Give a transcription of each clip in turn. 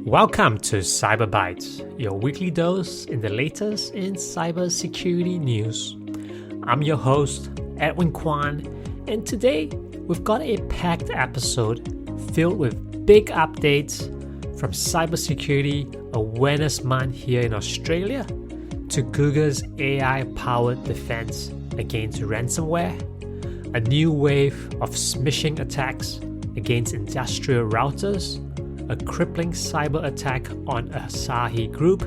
Welcome to Cyber Bytes, your weekly dose in the latest in cybersecurity news. I'm your host, Edwin Kwan, and today we've got a packed episode filled with big updates from Cybersecurity Awareness Month here in Australia to Google's AI-powered defense against ransomware, a new wave of smishing attacks against industrial routers, a crippling cyber attack on Asahi Group,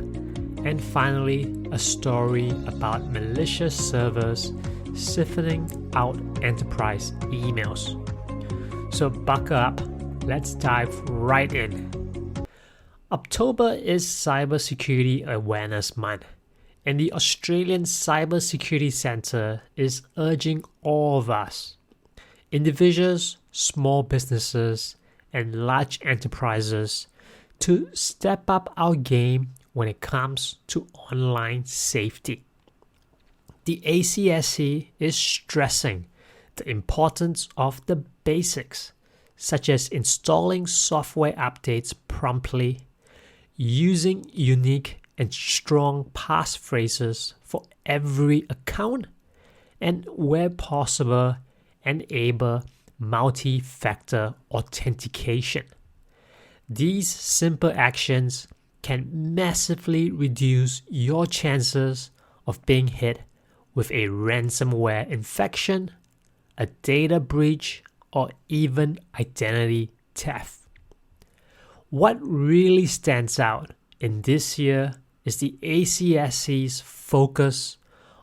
and finally, a story about malicious servers siphoning out enterprise emails. So buckle up, let's dive right in. October is Cybersecurity Awareness Month, and the Australian Cybersecurity Centre is urging all of us, individuals, small businesses, and large enterprises, to step up our game when it comes to online safety. The ACSC is stressing the importance of the basics, such as installing software updates promptly, using unique and strong passphrases for every account, and where possible, enable multi-factor authentication. These simple actions can massively reduce your chances of being hit with a ransomware infection, a data breach, or even identity theft. What really stands out in this year is the ACSC's focus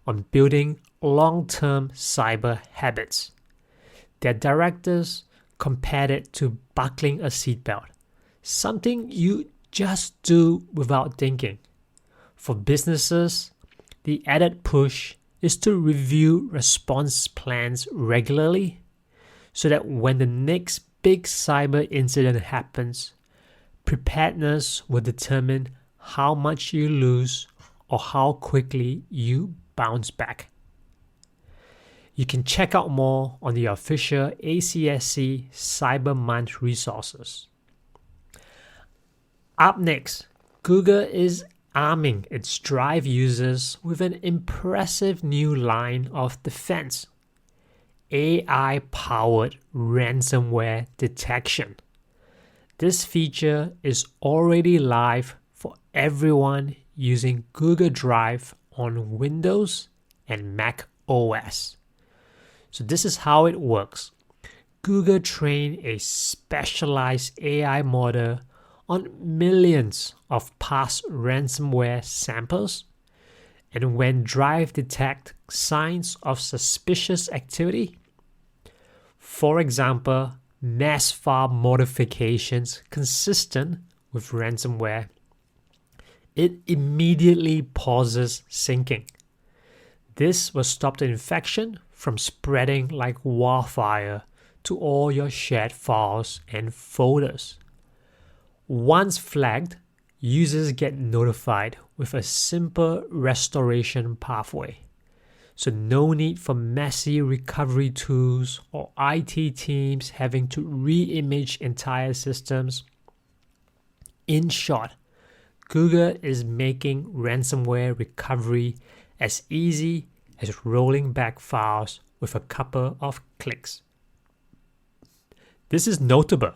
on building long-term cyber habits. Their directors compared it to buckling a seatbelt, something you just do without thinking. For businesses, the added push is to review response plans regularly so that when the next big cyber incident happens, preparedness will determine how much you lose or how quickly you bounce back. You can check out more on the official ACSC Cyber Month resources. Up next, Google is arming its Drive users with an impressive new line of defense: AI-powered ransomware detection. This feature is already live for everyone using Google Drive on Windows and Mac OS. So this is how it works. Google trained a specialized AI model on millions of past ransomware samples, and when Drive detects signs of suspicious activity, for example, mass file modifications consistent with ransomware, it immediately pauses syncing. This will stop the infection from spreading like wildfire to all your shared files and folders. Once flagged, users get notified with a simple restoration pathway. So no need for messy recovery tools or IT teams having to re-image entire systems. In short, Google is making ransomware recovery as easy as rolling back files with a couple of clicks. This is notable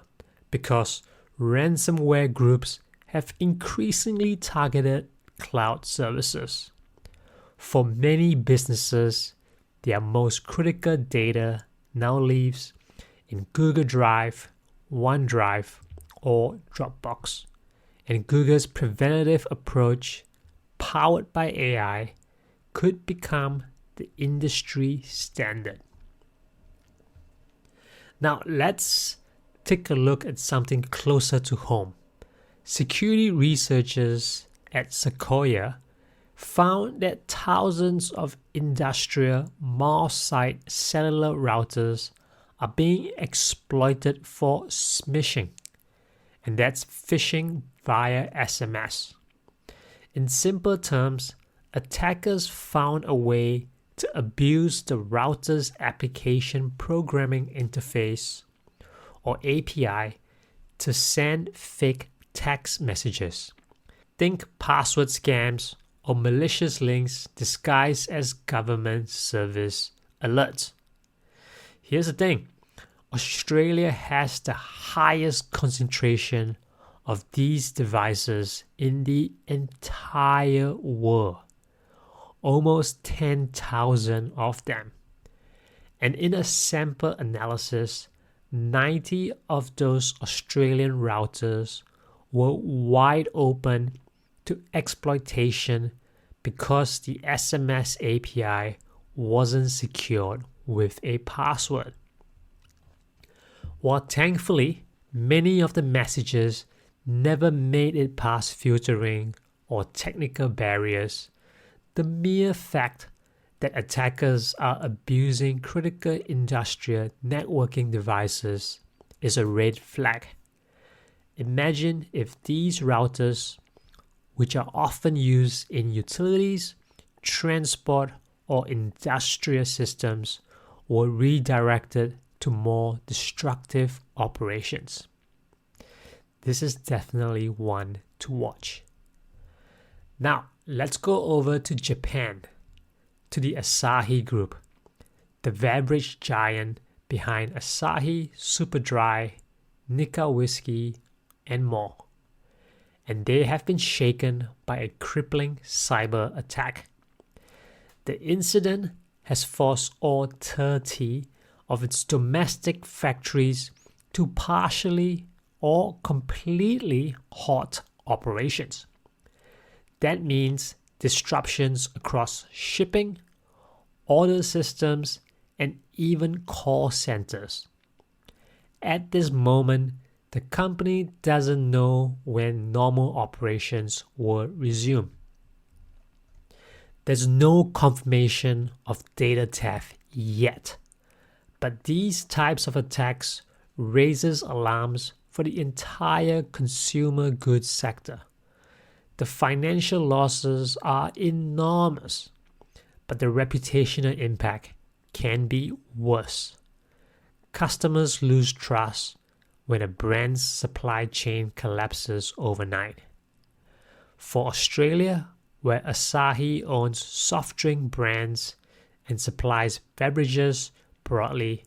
because ransomware groups have increasingly targeted cloud services. For many businesses, their most critical data now lives in Google Drive, OneDrive, or Dropbox, and Google's preventative approach, powered by AI, could become the industry standard. Now let's take a look at something closer to home. Security researchers at Sequoia found that thousands of industrial mall-site cellular routers are being exploited for smishing, and that's phishing via SMS. In simple terms, attackers found a way to abuse the router's application programming interface, or API, to send fake text messages. Think password scams or malicious links disguised as government service alerts. Here's the thing. Australia has the highest concentration of these devices in the entire world. Almost 10,000 of them. And in a sample analysis, 90 of those Australian routers were wide open to exploitation because the SMS API wasn't secured with a password. While thankfully, many of the messages never made it past filtering or technical barriers, the mere fact that attackers are abusing critical industrial networking devices is a red flag. Imagine if these routers, which are often used in utilities, transport, or industrial systems, were redirected to more destructive operations. This is definitely one to watch. Now, let's go over to Japan, to the Asahi Group, the beverage giant behind Asahi Superdry, Nikka Whiskey, and more. And they have been shaken by a crippling cyber attack. The incident has forced all 30 of its domestic factories to partially or completely halt operations. That means disruptions across shipping, order systems, and even call centers. At this moment, the company doesn't know when normal operations will resume. There's no confirmation of data theft yet, but these types of attacks raises alarms for the entire consumer goods sector. The financial losses are enormous, but the reputational impact can be worse. Customers lose trust when a brand's supply chain collapses overnight. For Australia, where Asahi owns soft drink brands and supplies beverages broadly,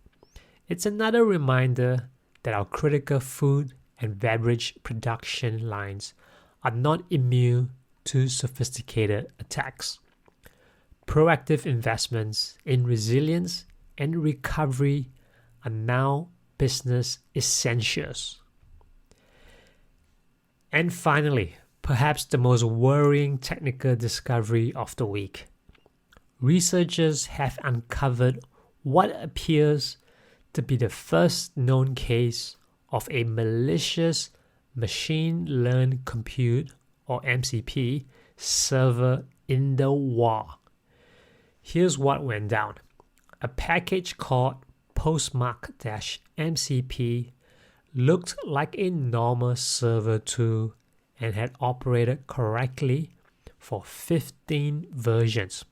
it's another reminder that our critical food and beverage production lines are not immune to sophisticated attacks. Proactive investments in resilience and recovery are now business essentials. And finally, perhaps the most worrying technical discovery of the week. Researchers have uncovered what appears to be the first known case of a malicious machine learned compute, or MCP, server in the wild. Here's what went down. A package called Postmark-MCP looked like a normal server tool and had operated correctly for 15 versions.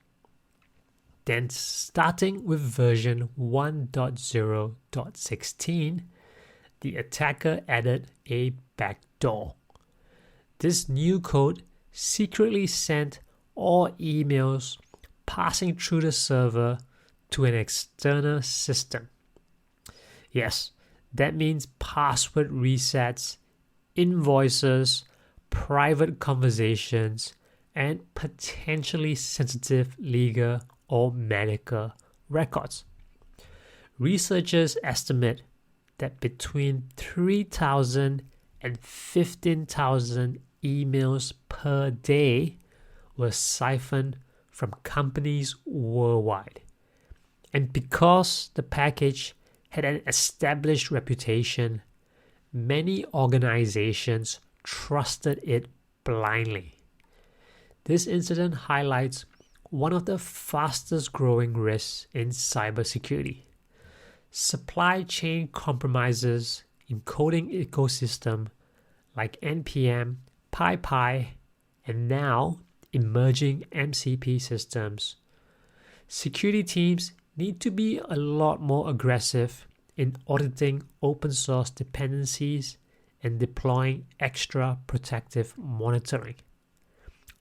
Then, starting with version 1.0.16, the attacker added a backdoor. This new code secretly sent all emails passing through the server to an external system. Yes, that means password resets, invoices, private conversations, and potentially sensitive legal or medical records. Researchers estimate that between 3,000 and 15,000 emails per day were siphoned from companies worldwide. And because the package had an established reputation, many organizations trusted it blindly. This incident highlights one of the fastest growing risks in cybersecurity. Supply chain compromises in coding ecosystem like NPM, PyPI, and now emerging MCP systems. Security teams need to be a lot more aggressive in auditing open source dependencies and deploying extra protective monitoring.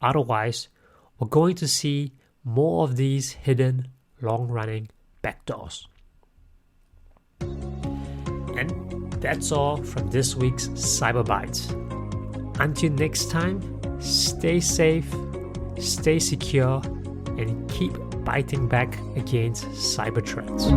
Otherwise, we're going to see more of these hidden, long-running backdoors. And that's all from this week's Cyber Bytes. Until next time, stay safe, stay secure, and keep biting back against cyber threats.